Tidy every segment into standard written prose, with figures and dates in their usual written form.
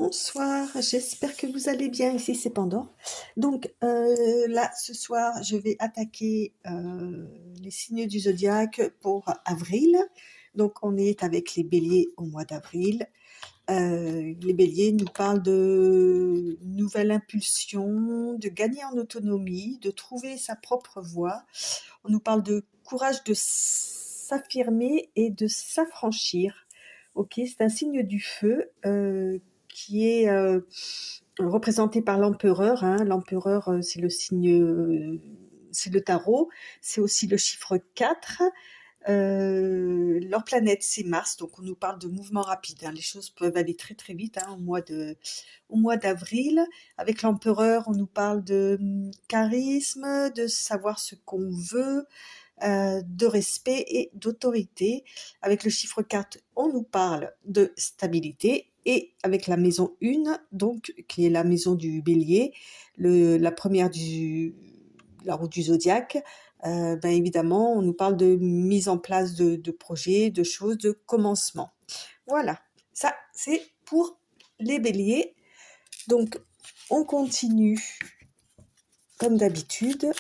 Bonsoir, j'espère que vous allez bien. Ici, c'est Pandore. Donc là, ce soir, je vais attaquer les signes du zodiaque pour avril. Donc, on est avec les béliers au mois d'avril. Les béliers nous parlent de nouvelle impulsion, de gagner en autonomie, de trouver sa propre voie. On nous parle de courage de s'affirmer et de s'affranchir. Ok, c'est un signe du feu qui est représenté par l'empereur. L'empereur, c'est le signe, c'est le tarot, c'est aussi le chiffre 4. Leur planète, c'est Mars, donc on nous parle de mouvement rapide. Les choses peuvent aller très très vite au mois d'avril. Avec l'empereur, on nous parle de charisme, de savoir ce qu'on veut, de respect et d'autorité. Avec le chiffre 4, on nous parle de stabilité. Et avec la maison 1, donc, qui est la maison du bélier, la première la roue du zodiaque, évidemment, on nous parle de mise en place de projets, de choses, de commencement. Voilà, ça c'est pour les béliers. Donc, on continue comme d'habitude.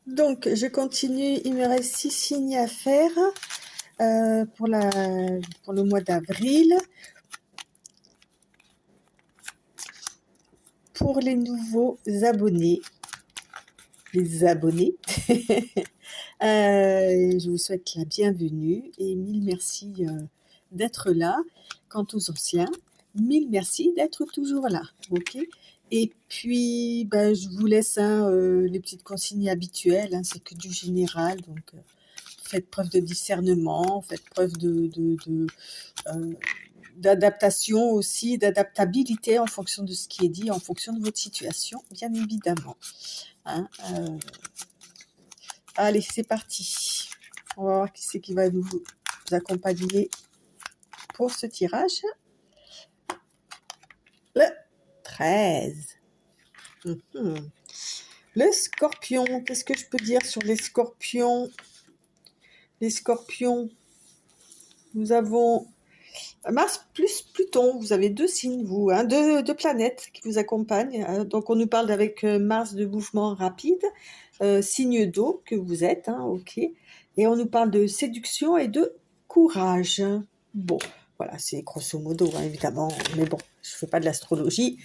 Donc, je continue, il me reste 6 signes à faire pour le mois d'avril. Pour les nouveaux abonnés, je vous souhaite la bienvenue et mille merci d'être là. Quant aux anciens, mille merci d'être toujours là. Ok. Et puis, je vous laisse les petites consignes habituelles. C'est que du général, donc faites preuve de discernement, faites preuve d'adaptation aussi, d'adaptabilité en fonction de ce qui est dit, en fonction de votre situation, bien évidemment. Allez, c'est parti. On va voir qui c'est qui va nous accompagner pour ce tirage. Le 13. Le scorpion, qu'est-ce que je peux dire sur les scorpions? Les scorpions, nous avons Mars plus Pluton, vous avez 2 signes, vous, deux planètes qui vous accompagnent. Donc, on nous parle avec Mars de mouvement rapide, signe d'eau que vous êtes, ok. Et on nous parle de séduction et de courage. Bon, voilà, c'est grosso modo, évidemment. Mais bon, je ne fais pas de l'astrologie.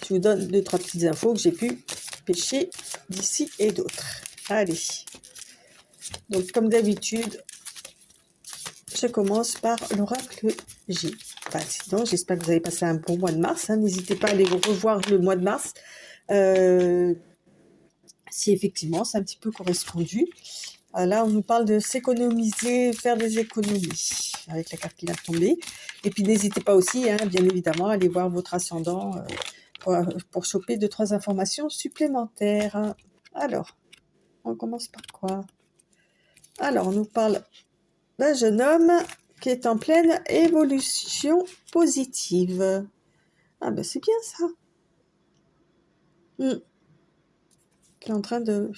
Je vous donne 2-3 petites infos que j'ai pu pêcher d'ici et d'autres. Allez. Donc, comme d'habitude, je commence par l'oracle J. Sinon, j'espère que vous avez passé un bon mois de mars. N'hésitez pas à aller revoir le mois de mars. Si effectivement, c'est un petit peu correspondu. Là, on nous parle de s'économiser, faire des économies, avec la carte qui vient de tomber. Et puis, n'hésitez pas aussi, bien évidemment, à aller voir votre ascendant pour choper 2-3 informations supplémentaires. Alors, on commence par quoi? Alors, on nous parle d'un jeune homme qui est en pleine évolution positive. C'est bien ça. Qui est en train de...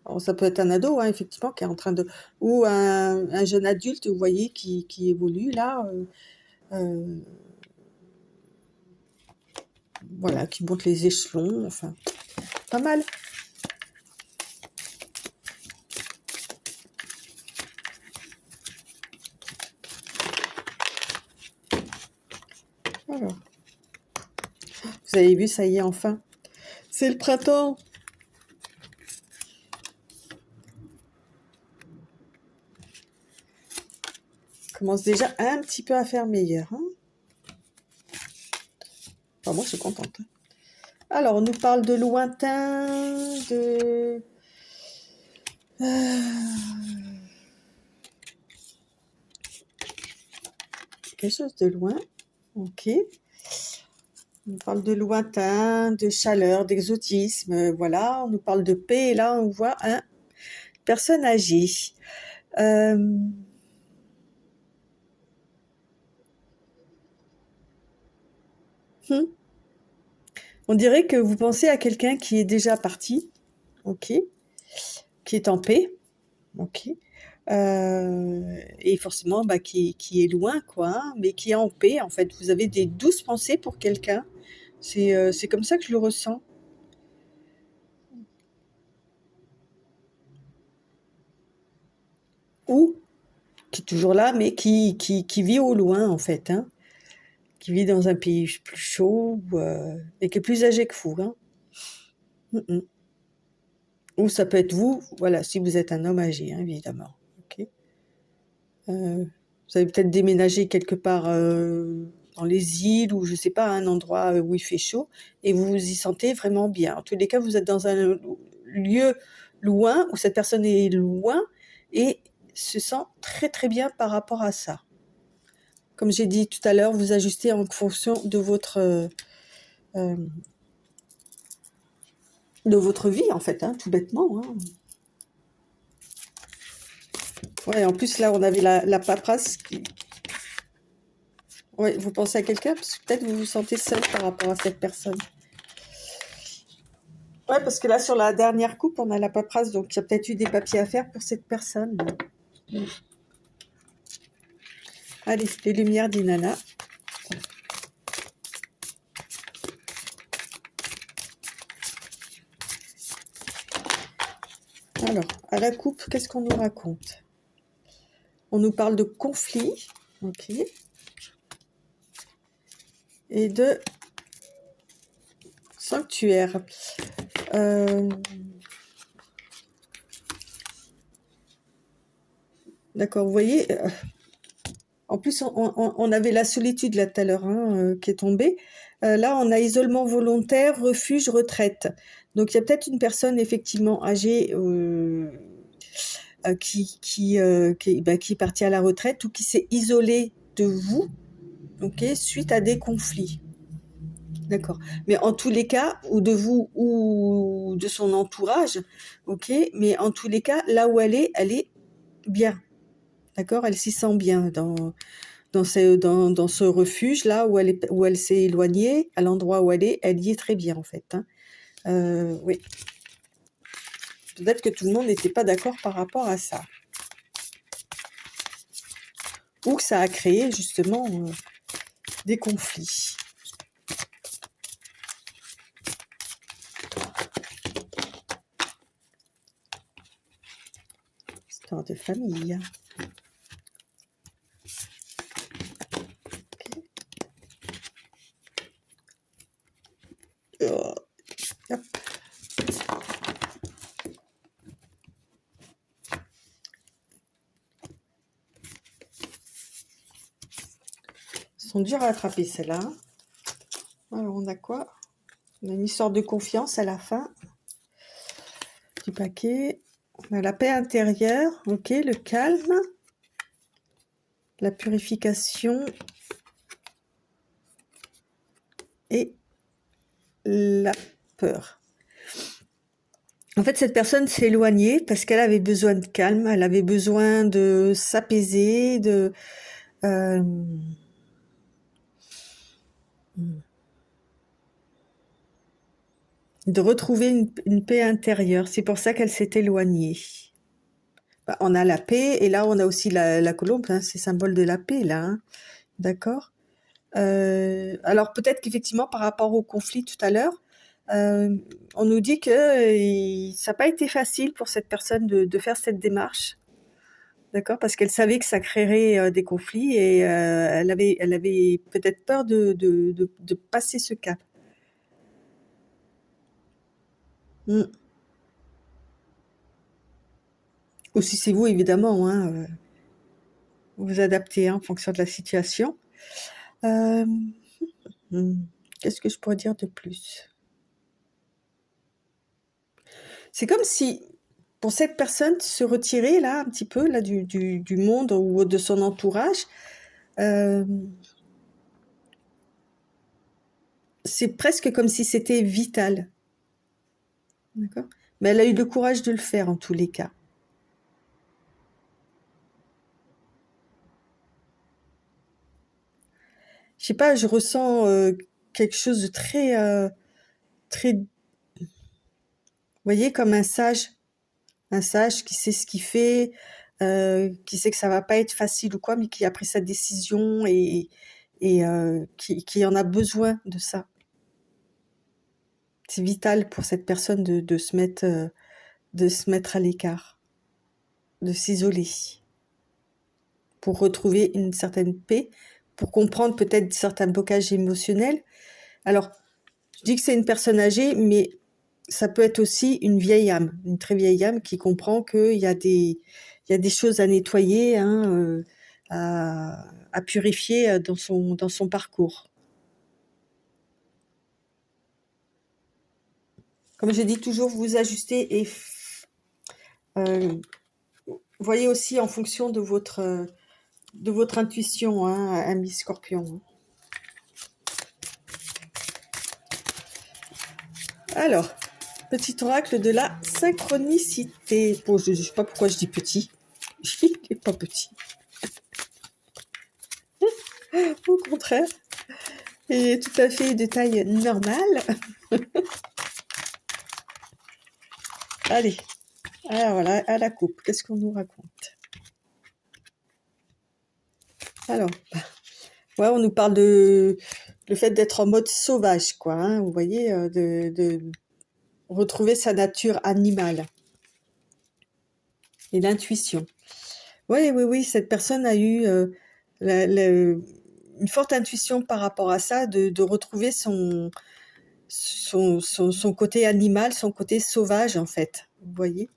Alors, ça peut être un ado, effectivement, qui est en train de... Ou un jeune adulte, vous voyez, qui évolue là. Voilà, qui monte les échelons. Enfin, pas mal. Alors, vous avez vu, ça y est, enfin. C'est le printemps. Commence déjà un petit peu à faire meilleur. Enfin, moi, je suis contente. Alors, on nous parle de lointain, de... quelque chose de loin. Ok. On nous parle de lointain, de chaleur, d'exotisme. Voilà, on nous parle de paix. Et là, on voit une personne âgée. On dirait que vous pensez à quelqu'un qui est déjà parti, ok, qui est en paix, ok. et forcément, bah, qui est loin, quoi, hein, mais qui est en paix, en fait. Vous avez des douces pensées pour quelqu'un. C'est comme ça que je le ressens. Ou qui est toujours là, mais qui vit au loin, en fait, hein, qui vit dans un pays plus chaud et qui est plus âgé que vous, hein. Mm, mm. Ou ça peut être vous, voilà, si vous êtes un homme âgé, hein, évidemment. Ok. Vous avez peut-être déménagé quelque part dans les îles ou je sais pas, un endroit où il fait chaud et vous vous y sentez vraiment bien. En tous les cas, vous êtes dans un lieu loin où cette personne est loin et se sent très très bien par rapport à ça. Comme j'ai dit tout à l'heure, vous ajustez en fonction euh, de votre vie en fait, hein, tout bêtement, hein. Ouais, en plus là, on avait la paperasse. Ouais, vous pensez à quelqu'un parce que peut-être vous vous sentez seul par rapport à cette personne. Ouais, parce que là, sur la dernière coupe, on a la paperasse, donc il y a peut-être eu des papiers à faire pour cette personne. Mm. Allez, les lumières d'Inanna. Alors, à la coupe, qu'est-ce qu'on nous raconte? On nous parle de conflit, ok, et de sanctuaire. D'accord, vous voyez, en plus, on avait la solitude là tout à l'heure, hein, qui est tombée. Là, on a isolement volontaire, refuge, retraite. Donc, il y a peut-être une personne effectivement âgée qui est partie à la retraite ou qui s'est isolée de vous, ok, suite à des conflits. D'accord. Mais en tous les cas, ou de vous ou de son entourage, ok. Mais en tous les cas, là où elle est bien. D'accord. Elle s'y sent bien dans ce refuge là où elle s'est éloignée, à l'endroit où elle y est très bien en fait, hein. Oui. Peut-être que tout le monde n'était pas d'accord par rapport à ça, ou que ça a créé justement des conflits. Histoire de famille. Oh, hop. Elles sont dures à attraper celles-là. Alors on a quoi? On a une histoire de confiance à la fin du paquet. On a la paix intérieure, ok, le calme, la purification et la peur. En fait, cette personne s'est éloignée parce qu'elle avait besoin de calme, elle avait besoin de s'apaiser, euh, de retrouver une paix intérieure. C'est pour ça qu'elle s'est éloignée. Bah, on a la paix et là on a aussi la colombe, hein, c'est symbole de la paix là, hein. D'accord. Alors peut-être qu'effectivement par rapport au conflit tout à l'heure, on nous dit que ça n'a pas été facile pour cette personne de faire cette démarche, d'accord, parce qu'elle savait que ça créerait des conflits et elle avait peut-être peur de passer ce cap. Mm. Ou si c'est vous évidemment, hein, vous vous adaptez, hein, en fonction de la situation. Euh, Qu'est-ce que je pourrais dire de plus? C'est comme si, pour cette personne, se retirer là, un petit peu là, du monde ou de son entourage, euh, c'est presque comme si c'était vital. D'accord. Mais elle a eu le courage de le faire en tous les cas. Je sais pas, je ressens quelque chose de très, vous voyez, comme un sage qui sait ce qu'il fait, qui sait que ça va pas être facile ou quoi, mais qui a pris sa décision et qui en a besoin de ça. C'est vital pour cette personne de se mettre à l'écart, de s'isoler, pour retrouver une certaine paix, pour comprendre peut-être certains blocages émotionnels. Alors, je dis que c'est une personne âgée, mais ça peut être aussi une vieille âme, une très vieille âme qui comprend qu'il y a des choses à nettoyer, hein, à purifier dans son parcours. Comme je dis toujours, vous ajustez et voyez aussi en fonction de votre intuition, hein, ami Scorpion. Alors, petit oracle de la synchronicité. Bon, je ne sais pas pourquoi je dis petit. Il n'est pas petit. Au contraire. Il est tout à fait de taille normale. Allez. Alors voilà, à la coupe. Qu'est-ce qu'on nous raconte? Alors, ouais, on nous parle de le fait d'être en mode sauvage, quoi. Hein, vous voyez, de retrouver sa nature animale et l'intuition. Oui, cette personne a eu une forte intuition par rapport à ça, de retrouver son côté animal, son côté sauvage, en fait. Vous voyez,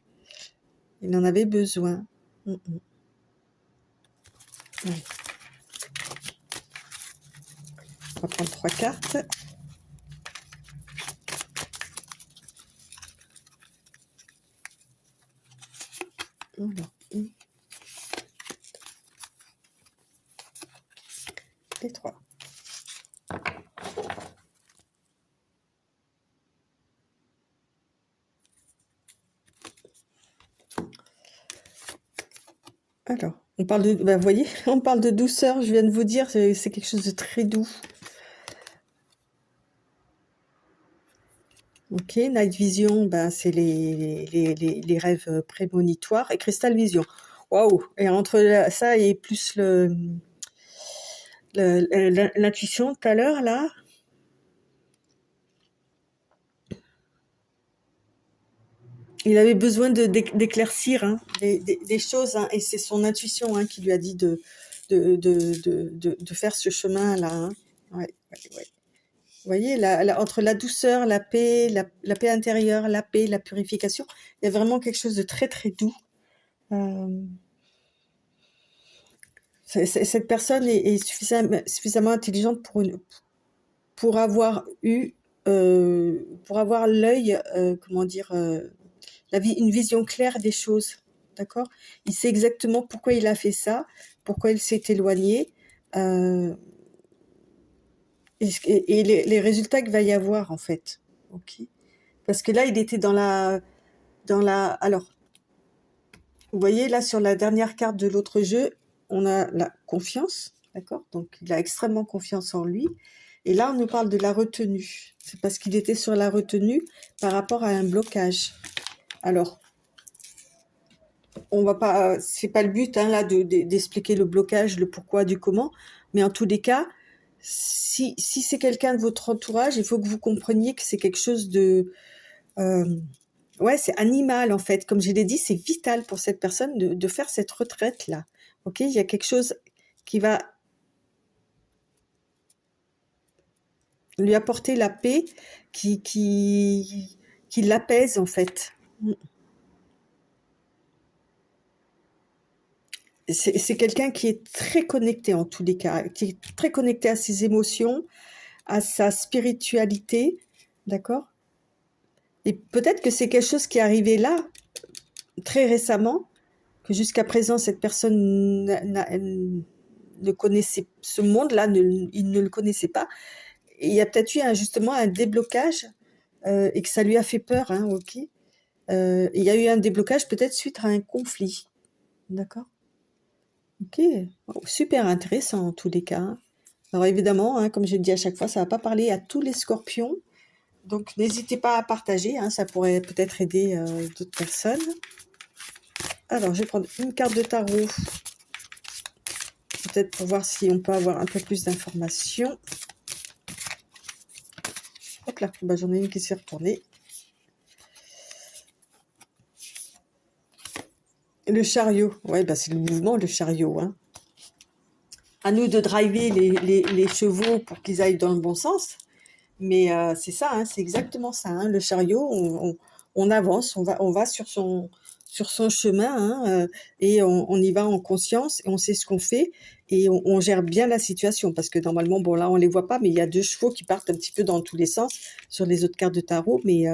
il en avait besoin. Ouais. On va prendre 3 cartes. Alors, 1 et 3. Alors, on parle de, vous voyez, on parle de douceur. Je viens de vous dire, c'est quelque chose de très doux. Ok, Night Vision, c'est les rêves prémonitoires. Et Crystal Vision. Waouh! Et entre ça et plus l'intuition tout à l'heure, là. Il avait besoin d'éclaircir, hein, des choses, hein, et c'est son intuition, hein, qui lui a dit de faire ce chemin-là. Hein. Ouais. Vous voyez, entre la douceur, la paix, la paix intérieure, la paix, la purification, il y a vraiment quelque chose de très très doux. Cette personne est suffisamment intelligente pour avoir l'œil, comment dire, une vision claire des choses, d'accord? Il sait exactement pourquoi il a fait ça, pourquoi il s'est éloigné, et les résultats qu'il va y avoir, en fait. Ok. Parce que là, il était alors, vous voyez, là, sur la dernière carte de l'autre jeu, on a la confiance, d'accord? Donc, il a extrêmement confiance en lui. Et là, on nous parle de la retenue. C'est parce qu'il était sur la retenue par rapport à un blocage. Alors, on va pas, c'est pas le but, hein, là, d'expliquer le blocage, le pourquoi, du comment. Mais en tous les cas, si c'est quelqu'un de votre entourage, il faut que vous compreniez que c'est quelque chose de... ouais, c'est animal, en fait. Comme je l'ai dit, c'est vital pour cette personne de faire cette retraite-là. Ok, il y a quelque chose qui va lui apporter la paix, qui l'apaise, en fait. C'est quelqu'un qui est très connecté, en tous les cas, qui est très connecté à ses émotions, à sa spiritualité, d'accord? Et peut-être que c'est quelque chose qui est arrivé là, très récemment, que jusqu'à présent, cette personne ne connaissait ce monde-là, il ne le connaissait pas. Et il y a peut-être eu justement un déblocage, et que ça lui a fait peur, hein, ok. Il y a eu un déblocage peut-être suite à un conflit, d'accord? Ok, oh, super intéressant en tous les cas. Hein. Alors évidemment, hein, comme je le dis à chaque fois, ça ne va pas parler à tous les scorpions, donc n'hésitez pas à partager, hein, ça pourrait peut-être aider d'autres personnes. Alors, je vais prendre une carte de tarot, peut-être pour voir si on peut avoir un peu plus d'informations. Hop là, bah, j'en ai une qui s'est retournée. Le chariot, ouais, bah, c'est le mouvement, le chariot. Hein. À nous de driver les chevaux pour qu'ils aillent dans le bon sens. Mais c'est ça, hein, c'est exactement ça. Hein. Le chariot, on avance, on va sur son chemin hein, et on y va en conscience et on sait ce qu'on fait et on gère bien la situation parce que normalement, bon là on les voit pas, mais il y a 2 chevaux qui partent un petit peu dans tous les sens sur les autres cartes de tarot, mais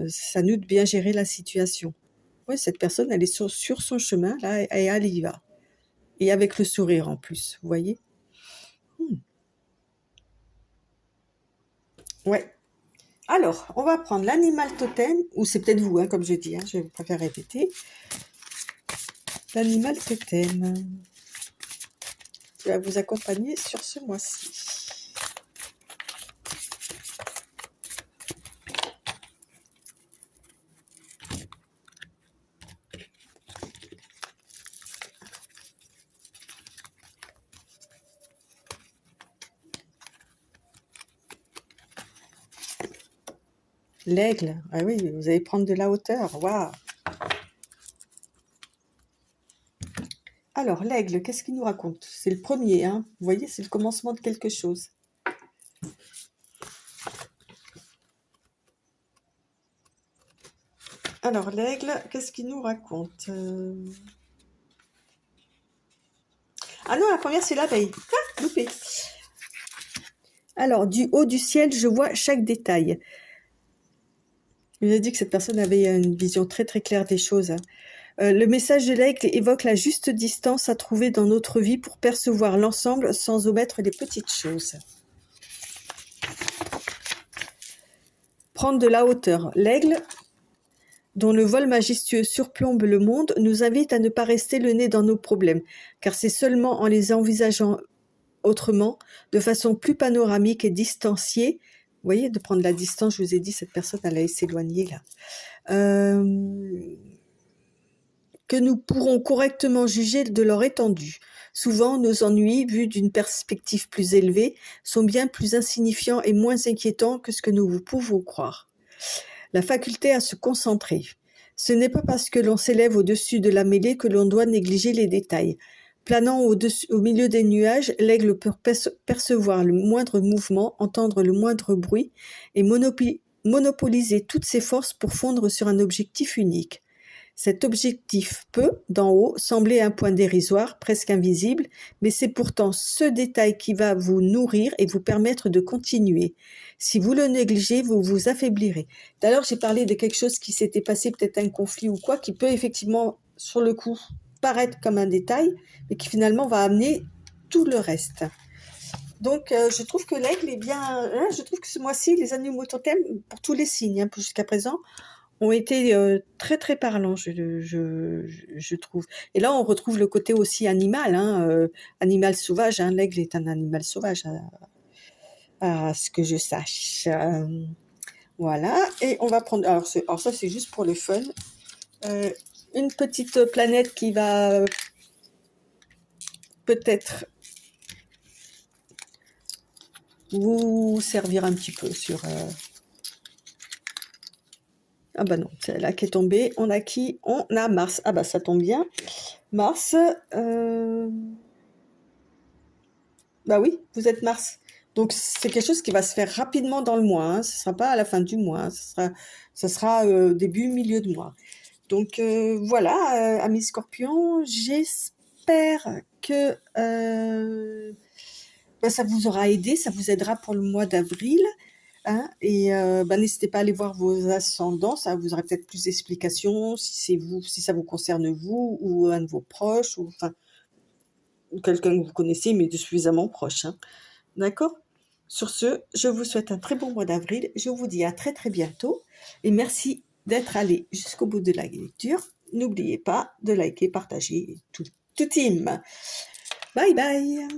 ça nous de bien gérer la situation. Oui, cette personne, elle est sur son chemin là et elle y va. Et avec le sourire en plus, vous voyez. Ouais. Alors, on va prendre l'animal totem, ou c'est peut-être vous, hein, comme je dis, hein, je préfère répéter. L'animal totem qui va vous accompagner sur ce mois-ci. L'aigle, ah oui, vous allez prendre de la hauteur, waouh. Alors, l'aigle, qu'est-ce qu'il nous raconte? C'est le premier, hein, vous voyez, c'est le commencement de quelque chose. Alors, l'aigle, qu'est-ce qu'il nous raconte? Ah non, la première, c'est l'abeille. Ah, loupé. Alors, du haut du ciel, je vois chaque détail. Il a dit que cette personne avait une vision très très claire des choses. Hein. Le message de l'aigle évoque la juste distance à trouver dans notre vie pour percevoir l'ensemble sans omettre les petites choses. Prendre de la hauteur. L'aigle, dont le vol majestueux surplombe le monde, nous invite à ne pas rester le nez dans nos problèmes, car c'est seulement en les envisageant autrement, de façon plus panoramique et distanciée, vous voyez, de prendre la distance, je vous ai dit, cette personne, elle allait s'éloigner là, que nous pourrons correctement juger de leur étendue. Souvent, nos ennuis, vus d'une perspective plus élevée, sont bien plus insignifiants et moins inquiétants que ce que nous pouvons croire. La faculté à se concentrer. Ce n'est pas parce que l'on s'élève au-dessus de la mêlée que l'on doit négliger les détails. Planant au milieu des nuages, l'aigle peut percevoir le moindre mouvement, entendre le moindre bruit et monopoliser toutes ses forces pour fondre sur un objectif unique. Cet objectif peut, d'en haut, sembler un point dérisoire, presque invisible, mais c'est pourtant ce détail qui va vous nourrir et vous permettre de continuer. Si vous le négligez, vous vous affaiblirez. D'ailleurs, j'ai parlé de quelque chose qui s'était passé, peut-être un conflit ou quoi, qui peut effectivement, sur le coup, paraître comme un détail, mais qui finalement va amener tout le reste. Donc, je trouve que l'aigle est bien... Hein, je trouve que ce mois-ci, les animaux totems, pour tous les signes, hein, jusqu'à présent, ont été très très parlants, je trouve. Et là, on retrouve le côté aussi animal, hein, animal sauvage. Hein, l'aigle est un animal sauvage, à ce que je sache. Voilà, et on va prendre... Alors ça, c'est juste pour le fun. Une petite planète qui va peut-être vous servir un petit peu sur... Ah bah non, c'est là qui est tombée. On a qui? On a Mars. Ah bah ça tombe bien. Mars. Bah oui, vous êtes Mars. Donc c'est quelque chose qui va se faire rapidement dans le mois. Hein. Ce ne sera pas à la fin du mois. Ce sera début, milieu de mois. Donc voilà, amis Scorpions, j'espère que ça vous aura aidé, ça vous aidera pour le mois d'avril. Hein, et n'hésitez pas à aller voir vos ascendants, ça vous aurez peut-être plus d'explications si c'est vous, si ça vous concerne vous ou un de vos proches ou enfin quelqu'un que vous connaissez mais de suffisamment proche. Hein. D'accord? Sur ce, je vous souhaite un très bon mois d'avril. Je vous dis à très très bientôt et merci d'être allé jusqu'au bout de la lecture. N'oubliez pas de liker, partager, tout team. Bye bye.